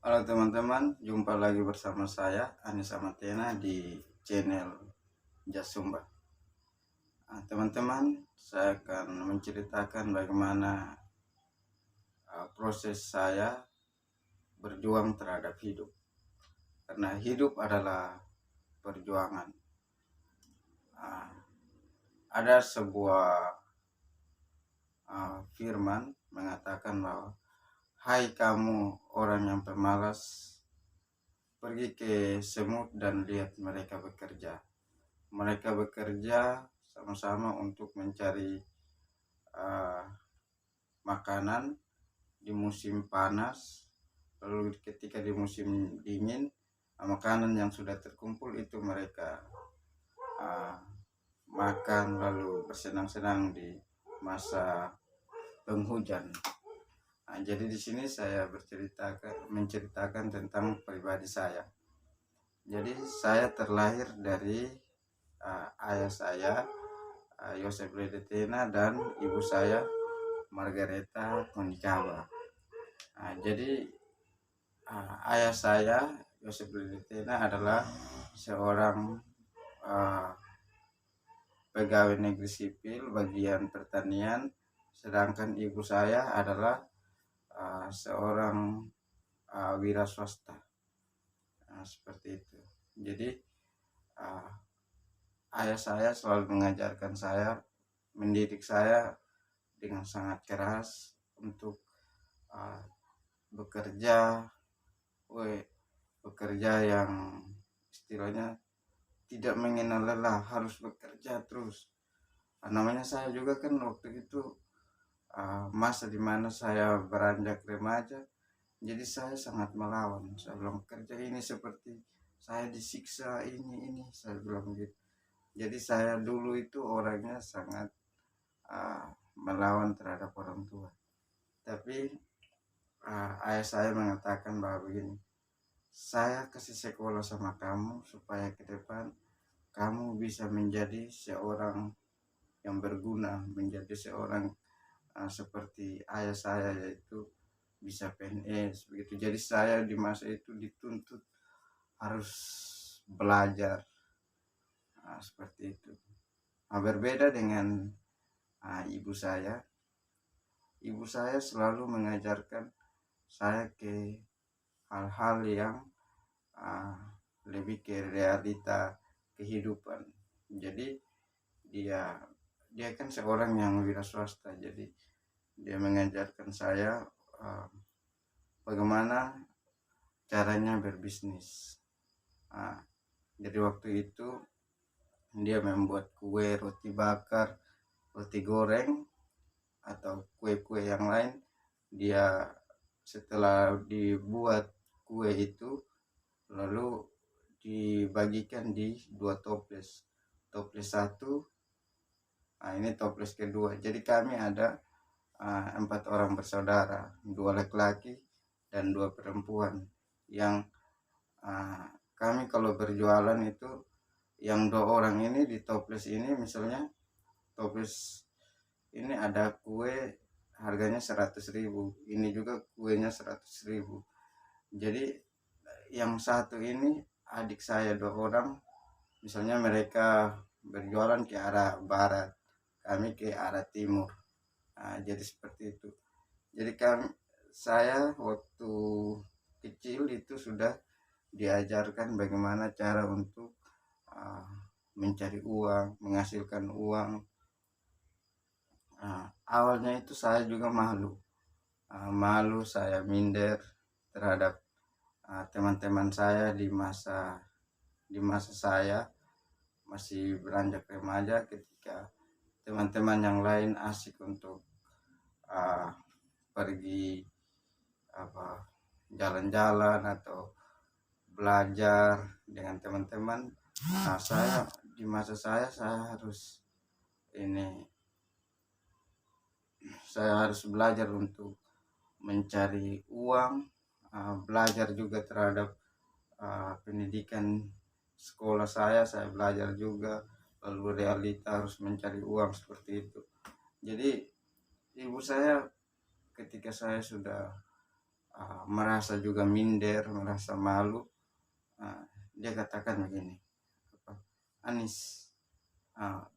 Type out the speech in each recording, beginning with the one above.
Halo teman-teman, jumpa lagi bersama saya Anissa Matena di channel Jasumba. Teman-teman, saya akan menceritakan bagaimana proses saya berjuang terhadap hidup. Karena hidup adalah perjuangan. Ah, ada sebuah firman mengatakan bahwa, "Hai kamu orang yang pemalas, pergi ke semut dan lihat mereka bekerja. Mereka bekerja sama-sama untuk mencari uh, makanan di musim panas, lalu ketika di musim dingin, makanan yang sudah terkumpul itu mereka uh, makan lalu bersenang-senang di masa penghujan." Jadi di sini saya menceritakan tentang pribadi saya. Jadi saya terlahir dari ayah saya Yosef Ledetena dan ibu saya Margareta Kondikaba. Jadi ayah saya Yosef Ledetena adalah seorang uh, pegawai negeri sipil bagian pertanian, sedangkan ibu saya adalah seorang wira swasta. Seperti itu. Jadi uh, ayah saya selalu mengajarkan saya, mendidik saya dengan sangat keras untuk uh, bekerja, bekerja yang istilahnya tidak mengenal lelah, harus bekerja terus. Namanya saya juga kan waktu itu masa dimana saya beranjak remaja, jadi saya sangat melawan. Saya bilang kerja ini seperti saya disiksa, ini saya bilang gitu. Jadi saya dulu itu orangnya sangat melawan terhadap orang tua. Tapi ayah saya mengatakan bahwa begini, "Saya kasih sekolah sama kamu supaya ke depan kamu bisa menjadi seorang yang berguna, menjadi seorang seperti ayah saya, yaitu bisa PNS begitu." Jadi saya di masa itu dituntut harus belajar seperti itu. Berbeda dengan ibu saya. Ibu saya selalu mengajarkan saya ke hal-hal yang uh, lebih ke realita kehidupan. Jadi dia dia kan seorang yang wira swasta, jadi dia mengajarkan saya uh, bagaimana caranya berbisnis. uh, jadi waktu itu dia membuat kue, roti bakar, roti goreng, atau kue-kue yang lain. Dia setelah dibuat kue itu lalu dibagikan di dua toples. Toples satu, ini toples kedua. Jadi kami ada 4 orang bersaudara, 2 laki-laki dan 2 perempuan. Yang kami kalau berjualan itu, yang 2 orang ini di toples ini, misalnya toples ini ada kue harganya 100.000, ini juga kuenya 100.000. Jadi yang satu ini adik saya 2 orang, misalnya mereka berjualan ke arah barat, kami ke arah timur. Jadi seperti itu. Jadi saya waktu kecil itu sudah diajarkan bagaimana cara untuk mencari uang, menghasilkan uang. Awalnya itu saya juga malu, saya minder terhadap teman-teman saya di masa saya masih beranjak remaja, ketika teman-teman yang lain asik untuk pergi jalan-jalan atau belajar dengan teman-teman. Saya di masa saya harus belajar untuk mencari uang, belajar juga terhadap pendidikan sekolah saya belajar juga, lalu realita harus mencari uang seperti itu. Jadi ibu saya ketika saya sudah merasa juga minder, merasa malu. Dia katakan begini, Anis,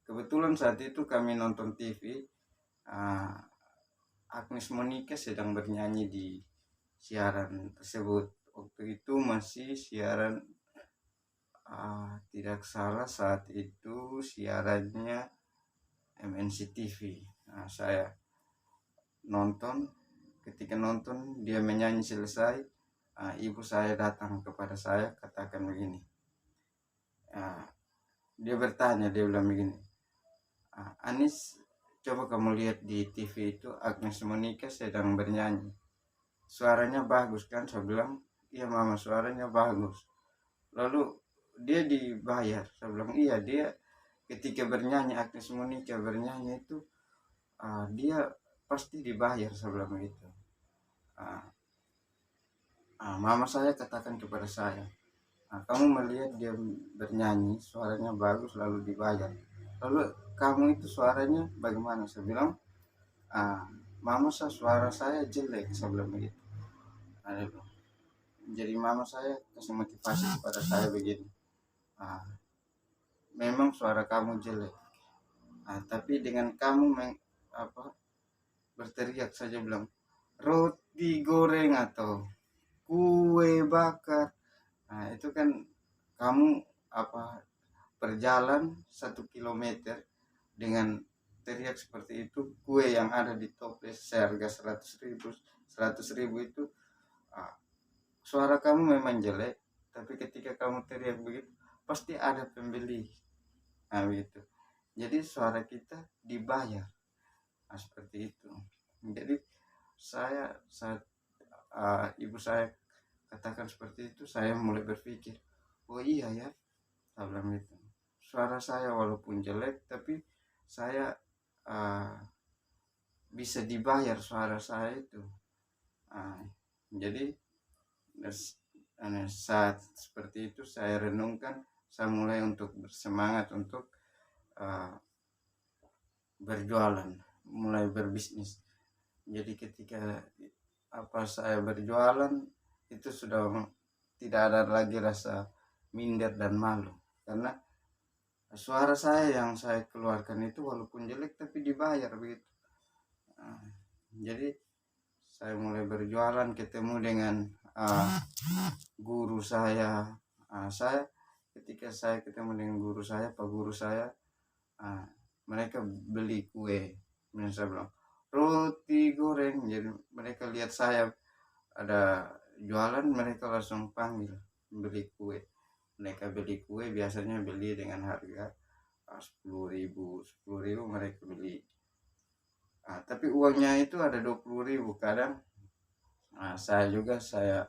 kebetulan saat itu kami nonton TV, Agnes Monica sedang bernyanyi di siaran tersebut. Waktu itu masih siaran, tidak salah saat itu siarannya MNC TV. Saya nonton, ketika nonton dia menyanyi selesai, ibu saya datang kepada saya katakan begini, dia bertanya, dia bilang begini, Anis, coba kamu lihat di TV itu Agnes Monica sedang bernyanyi, suaranya bagus kan? Saya bilang, iya mama, suaranya bagus. Lalu dia dibayar? Saya bilang, iya, dia ketika bernyanyi, Agnes Monica bernyanyi itu, dia pasti dibayar. Saya bilang begitu. Mama saya katakan kepada saya, kamu melihat dia bernyanyi, suaranya bagus lalu dibayar, lalu kamu itu suaranya bagaimana? Saya bilang, mama saya, suara saya jelek. Saya bilang begitu. Jadi mama saya kasih motivasi kepada saya begini, memang suara kamu jelek, tapi dengan kamu berteriak saja, bilang roti goreng atau kue bakar, itu kan kamu berjalan 1 kilometer dengan teriak seperti itu, kue yang ada di toples seharga 100.000 itu, suara kamu memang jelek, tapi ketika kamu teriak begitu pasti ada pembeli. Begitu. Jadi suara kita dibayar. Seperti itu. Jadi saya saat ibu saya katakan seperti itu, saya mulai berpikir, oh iya ya, saya bilang itu, suara saya walaupun jelek tapi saya bisa dibayar suara saya itu. Jadi saat seperti itu saya renungkan, saya mulai untuk bersemangat untuk berjualan, mulai berbisnis. Jadi ketika saya berjualan itu sudah tidak ada lagi rasa minder dan malu, karena suara saya yang saya keluarkan itu walaupun jelek tapi dibayar begitu. Jadi saya mulai berjualan, ketemu dengan guru saya. Ketika saya ketemu dengan guru saya, Pak Guru saya, mereka beli kue. Kemudian saya bilang, roti goreng. Jadi mereka lihat saya ada jualan, mereka langsung panggil beli kue. Mereka beli kue, biasanya beli dengan harga 10.000 mereka beli. Tapi uangnya itu ada 20.000 kadang. Saya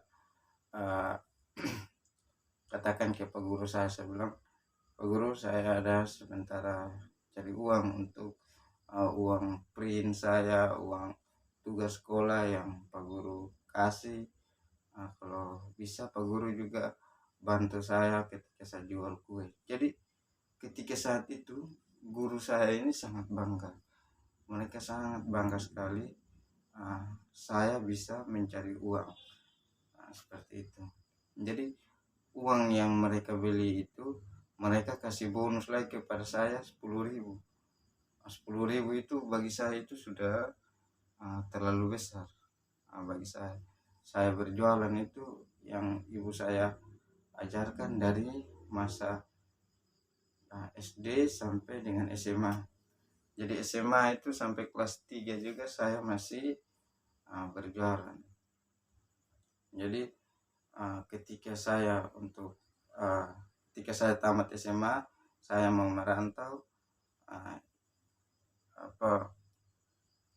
katakan ke Pak Guru saya bilang, Pak Guru, saya ada sementara cari uang untuk uang print saya, uang tugas sekolah yang Pak Guru kasih. Kalau bisa Pak Guru juga bantu saya ketika saya jual kue. Jadi ketika saat itu guru saya ini sangat bangga. Mereka sangat bangga sekali saya bisa mencari uang. Seperti itu. Jadi uang yang mereka beli itu mereka kasih bonus lagi kepada saya 10.000. 10.000 itu bagi saya itu sudah terlalu besar. Bagi saya berjualan itu yang ibu saya ajarkan dari masa SD sampai dengan SMA. Jadi SMA itu sampai kelas 3 juga saya masih berjualan. Jadi ketika saya tamat SMA, saya mau merantau,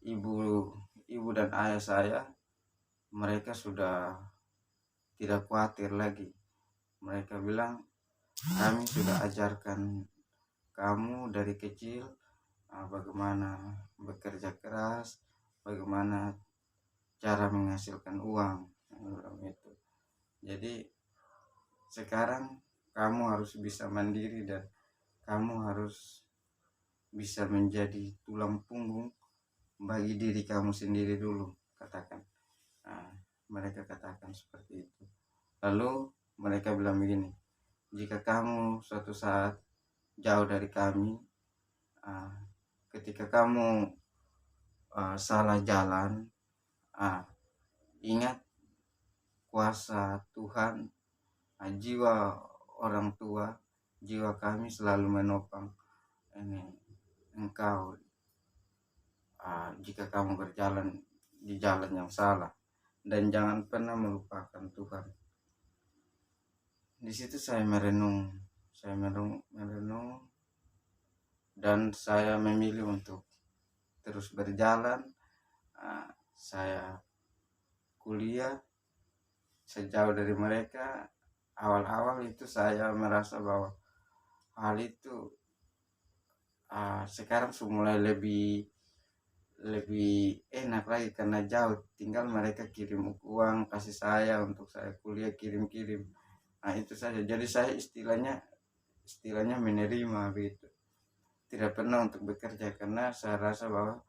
ibu dan ayah saya, mereka sudah tidak khawatir lagi. Mereka bilang, kami sudah ajarkan kamu dari kecil bagaimana bekerja keras, bagaimana cara menghasilkan uang. Itu. Jadi sekarang kamu harus bisa mandiri dan kamu harus bisa menjadi tulang punggung bagi diri kamu sendiri dulu, katakan. mereka katakan seperti itu. Lalu mereka bilang begini, jika kamu suatu saat jauh dari kami, uh, ketika kamu salah jalan, ingat kuasa Tuhan, jiwa orang tua, jiwa kami selalu menopang ini engkau jika kamu berjalan di jalan yang salah, dan jangan pernah melupakan Tuhan. Di situ saya merenung dan saya memilih untuk terus berjalan. Saya kuliah sejauh dari mereka. Awal-awal itu saya merasa bahwa hal itu sekarang sudah mulai lebih enak lagi karena jauh, tinggal mereka kirim uang kasih saya untuk saya kuliah, kirim. Nah itu saja, jadi saya istilahnya menerima begitu, tidak pernah untuk bekerja karena saya rasa bahwa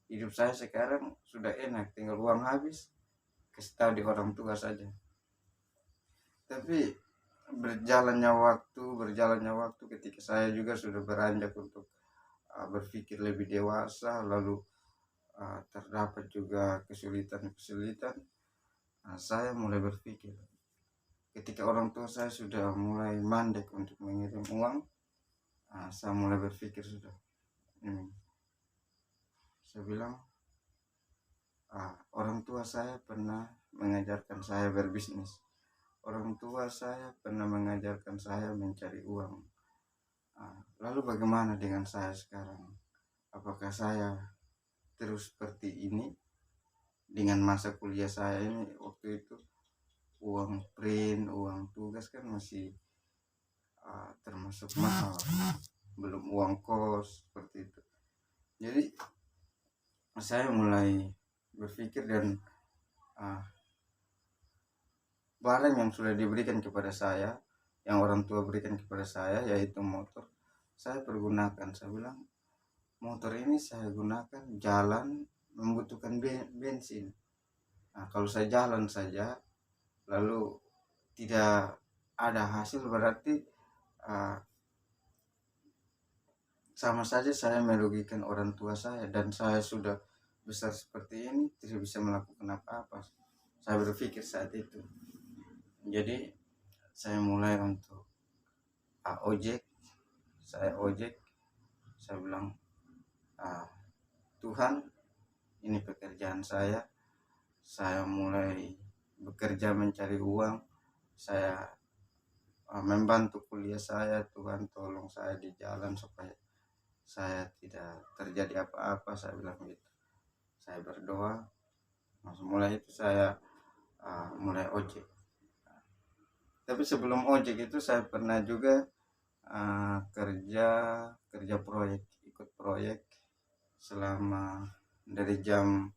hidup saya sekarang sudah enak, tinggal uang habis kasih tahu di orang tua saja. Tapi berjalannya waktu ketika saya juga sudah beranjak untuk berpikir lebih dewasa, lalu terdapat juga kesulitan, saya mulai berpikir, ketika orang tua saya sudah mulai mandek untuk mengirim uang, saya mulai berpikir sudah saya bilang, orang tua saya pernah mengajarkan saya berbisnis, orang tua saya pernah mengajarkan saya mencari uang, lalu bagaimana dengan saya sekarang? Apakah saya terus seperti ini dengan masa kuliah saya ini? Waktu itu uang print, uang tugas kan masih termasuk mahal, belum uang kos seperti itu. Jadi saya mulai berpikir, dan barang yang sudah diberikan kepada saya, yang orang tua berikan kepada saya, yaitu motor, saya pergunakan. Saya bilang, motor ini saya gunakan jalan membutuhkan bensin. Kalau saya jalan saja lalu tidak ada hasil, berarti sama saja saya merugikan orang tua saya, dan saya sudah besar seperti ini tidak bisa melakukan apa-apa. Saya berpikir saat itu. Jadi saya mulai untuk ojek. Saya bilang, Tuhan, ini pekerjaan saya mulai bekerja mencari uang, saya membantu kuliah saya. Tuhan tolong saya di jalan supaya saya tidak terjadi apa-apa, saya bilang gitu. Saya berdoa, langsung mulai itu saya mulai ojek. Tapi sebelum ojek itu saya pernah juga kerja proyek, ikut proyek selama dari jam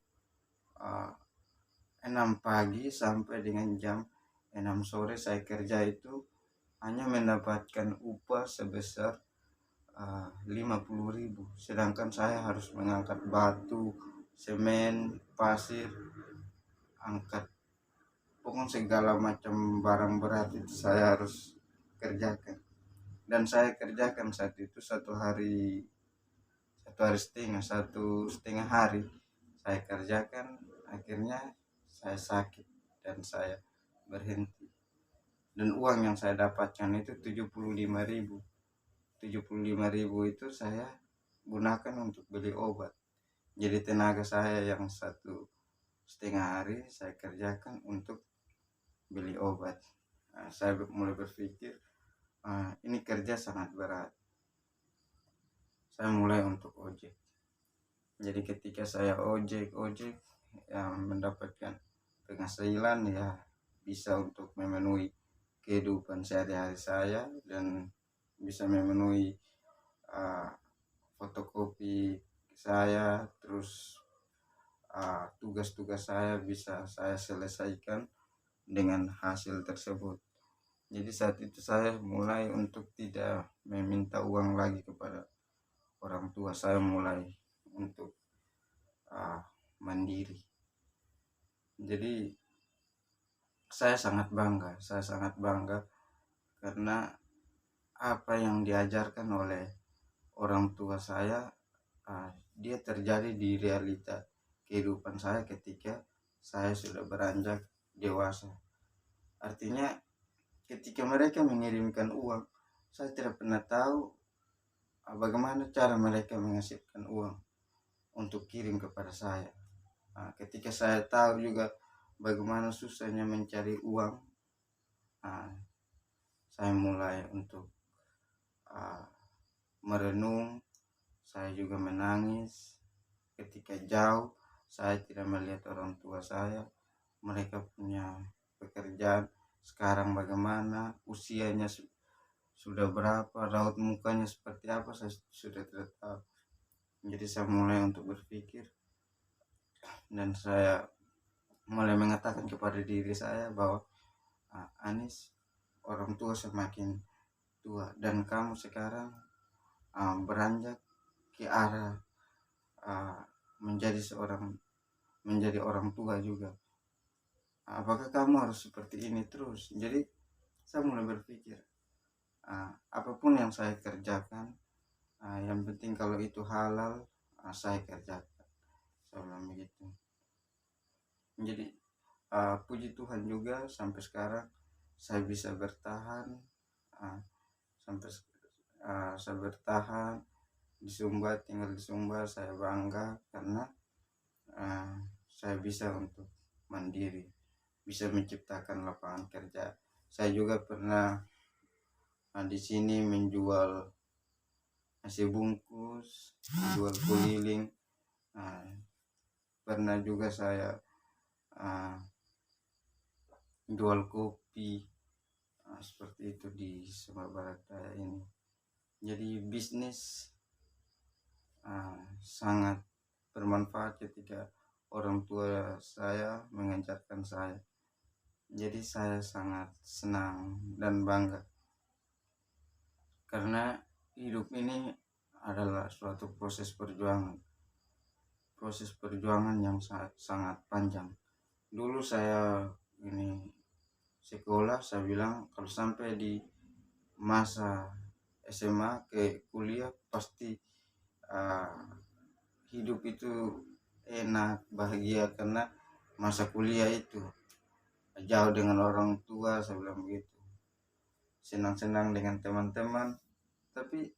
6 pagi sampai dengan jam 6 sore. Saya kerja itu hanya mendapatkan upah sebesar 50.000, sedangkan saya harus mengangkat batu, semen, pasir, angkat pokoknya segala macam barang berat itu saya harus kerjakan. Dan saya kerjakan saat itu satu setengah hari saya kerjakan. Akhirnya saya sakit dan saya berhenti, dan uang yang saya dapatkan itu 75.000 itu saya gunakan untuk beli obat. Jadi tenaga saya yang satu setengah hari saya kerjakan untuk beli obat. Saya mulai berpikir, ini kerja sangat berat. Saya mulai untuk ojek. Jadi ketika saya ojek yang mendapatkan penghasilan, ya bisa untuk memenuhi kehidupan sehari-hari saya, dan bisa memenuhi fotokopi saya, terus tugas-tugas saya bisa saya selesaikan dengan hasil tersebut. Jadi saat itu saya mulai untuk tidak meminta uang lagi kepada orang tua. Saya mulai untuk mandiri. Jadi saya sangat bangga karena apa yang diajarkan oleh orang tua saya, dia terjadi di realita kehidupan saya ketika saya sudah beranjak dewasa. Artinya ketika mereka mengirimkan uang, saya tidak pernah tahu bagaimana cara mereka menghasilkan uang untuk kirim kepada saya. Ketika saya tahu juga bagaimana susahnya mencari uang, ah, saya mulai untuk ah, merenung. Saya juga menangis ketika jauh saya tidak melihat orang tua saya, mereka punya pekerjaan sekarang bagaimana, usianya sudah berapa, raut mukanya seperti apa, saya sudah tidak tahu. Jadi saya mulai untuk berpikir dan saya mulai mengatakan kepada diri saya bahwa Anis, orang tua semakin tua dan kamu sekarang beranjak ke arah menjadi orang tua juga. Apakah kamu harus seperti ini terus? Jadi saya mulai berpikir, apapun yang saya kerjakan, yang penting kalau itu halal, saya kerjakan. Saya bilang begitu. Jadi puji Tuhan juga sampai sekarang saya bisa bertahan, sampai saya bertahan di Sumba, tinggal di Sumba. Saya bangga karena saya bisa untuk mandiri, bisa menciptakan lapangan kerja. Saya juga pernah di sini menjual nasi bungkus, menjual keliling. Pernah juga saya jual kopi, seperti itu di Sumatera Barat Daya ini. Jadi bisnis sangat bermanfaat ketika orang tua saya mengajarkan saya. Jadi saya sangat senang dan bangga karena hidup ini adalah suatu proses perjuangan yang sangat panjang. Dulu saya sekolah, saya bilang kalau sampai di masa SMA ke kuliah pasti hidup itu enak, bahagia, karena masa kuliah itu jauh dengan orang tua, saya bilang begitu, senang-senang dengan teman-teman. Tapi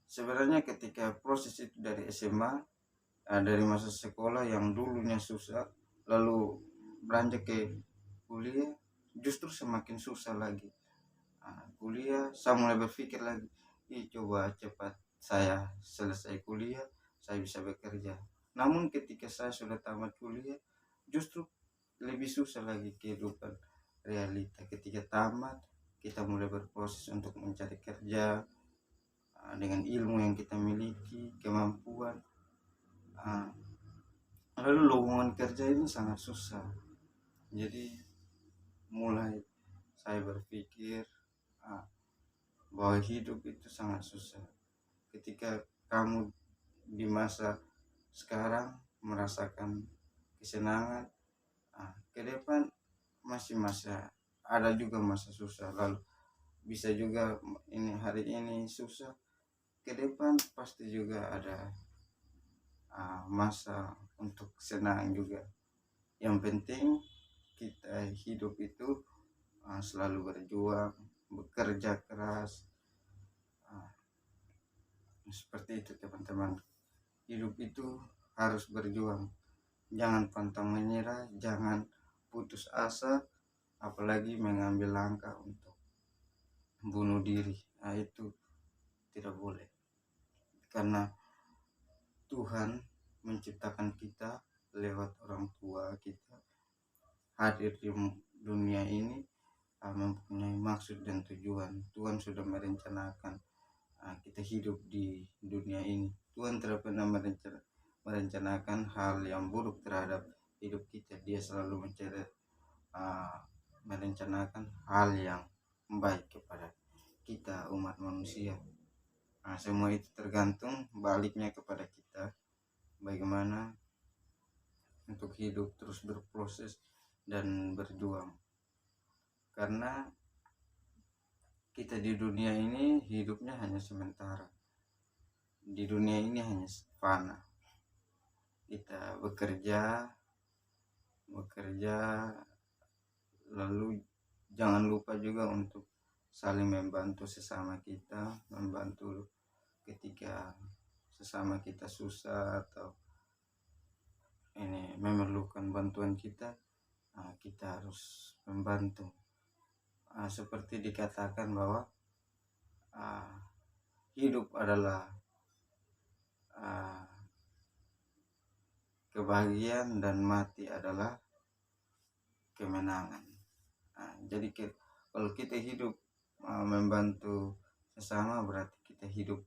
sebenarnya ketika proses itu dari SMA, dari masa sekolah yang dulunya susah lalu beranjak ke kuliah, justru semakin susah lagi. Kuliah saya mulai berpikir lagi, coba cepat saya selesai kuliah, saya bisa bekerja. Namun ketika saya sudah tamat kuliah, justru lebih susah lagi kehidupan realita. Ketika tamat, kita mulai berproses untuk mencari kerja dengan ilmu yang kita miliki, kemampuan. Lalu lowongan kerja ini sangat susah. Jadi mulai saya berpikir bahwa hidup itu sangat susah. Ketika kamu di masa sekarang merasakan kesenangan, ke depan masih ada juga masa susah. Lalu bisa juga hari ini susah, ke depan pasti juga ada masa untuk senang juga. Yang penting kita hidup itu selalu berjuang, bekerja keras, seperti itu teman-teman. Hidup itu harus berjuang, jangan pantang menyerah, jangan putus asa, apalagi mengambil langkah untuk bunuh diri. Itu tidak boleh, karena Tuhan menciptakan kita lewat orang tua kita hadir di dunia ini mempunyai maksud dan tujuan. Tuhan sudah merencanakan kita hidup di dunia ini. Tuhan tidak pernah merencanakan hal yang buruk terhadap hidup kita. Dia selalu merencanakan hal yang baik kepada kita, umat manusia. Semua itu tergantung baliknya kepada kita, bagaimana untuk hidup terus berproses dan berjuang. karena kita di dunia ini hidupnya hanya sementara, di dunia ini hanya fana. Kita bekerja lalu jangan lupa juga untuk saling membantu sesama kita, membantu ketika sesama kita susah atau ini memerlukan bantuan kita. Kita harus membantu. Seperti dikatakan bahwa hidup adalah kebahagiaan dan mati adalah kemenangan. Jadi kalau kita hidup membantu sesama, berarti kita hidup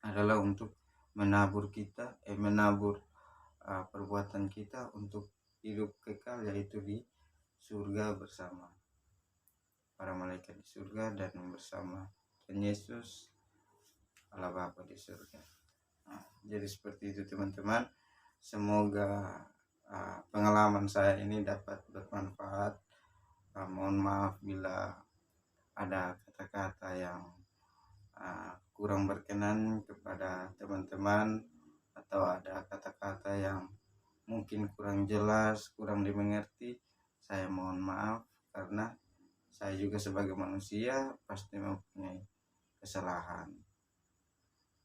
adalah untuk menabur perbuatan kita untuk hidup kekal, yaitu di surga bersama para malaikat di surga dan bersama Tuhan Yesus Allah Bapa di surga. Jadi seperti itu teman-teman, semoga pengalaman saya ini dapat bermanfaat. Mohon maaf bila ada kata-kata yang kurang berkenan kepada teman-teman, atau ada kata-kata yang mungkin kurang jelas, kurang dimengerti. Saya mohon maaf, karena saya juga sebagai manusia pasti mempunyai kesalahan.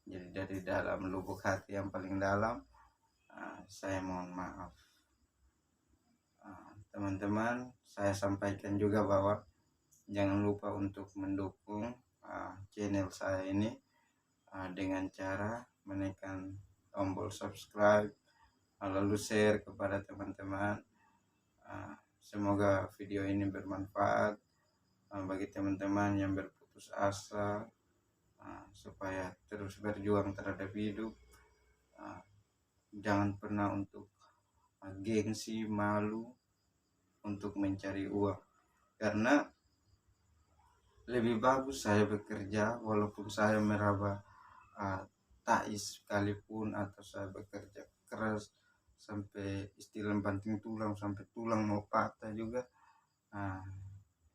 Jadi dari dalam lubuk hati yang paling dalam, saya mohon maaf. Teman-teman, saya sampaikan juga bahwa jangan lupa untuk mendukung channel saya ini dengan cara menekan tombol subscribe, lalu share kepada teman-teman. Semoga video ini bermanfaat bagi teman-teman yang berputus asa, supaya terus berjuang terhadap hidup. Jangan pernah untuk gengsi, malu untuk mencari uang, karena lebih bagus saya bekerja walaupun saya meraba tais sekalipun, atau saya bekerja keras sampai istilah banting tulang, sampai tulang mau patah juga,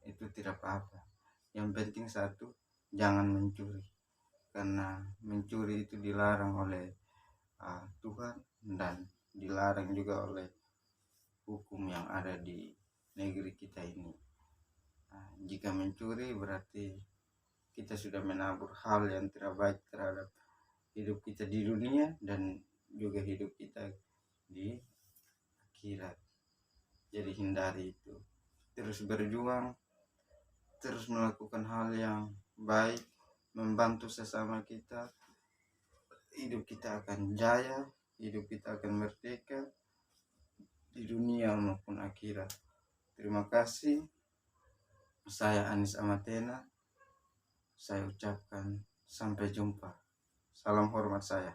itu tidak apa-apa. Yang penting satu, jangan mencuri, karena mencuri itu dilarang oleh Tuhan dan dilarang juga oleh hukum yang ada di negeri kita ini. Jika mencuri berarti kita sudah menabur hal yang tidak baik terhadap hidup kita di dunia dan juga hidup kita di akhirat. Jadi hindari itu. Terus berjuang, terus melakukan hal yang baik, membantu sesama kita. Hidup kita akan jaya, hidup kita akan merdeka di dunia maupun akhirat. Terima kasih. Saya Anis Amatena. Saya ucapkan sampai jumpa. Salam hormat saya.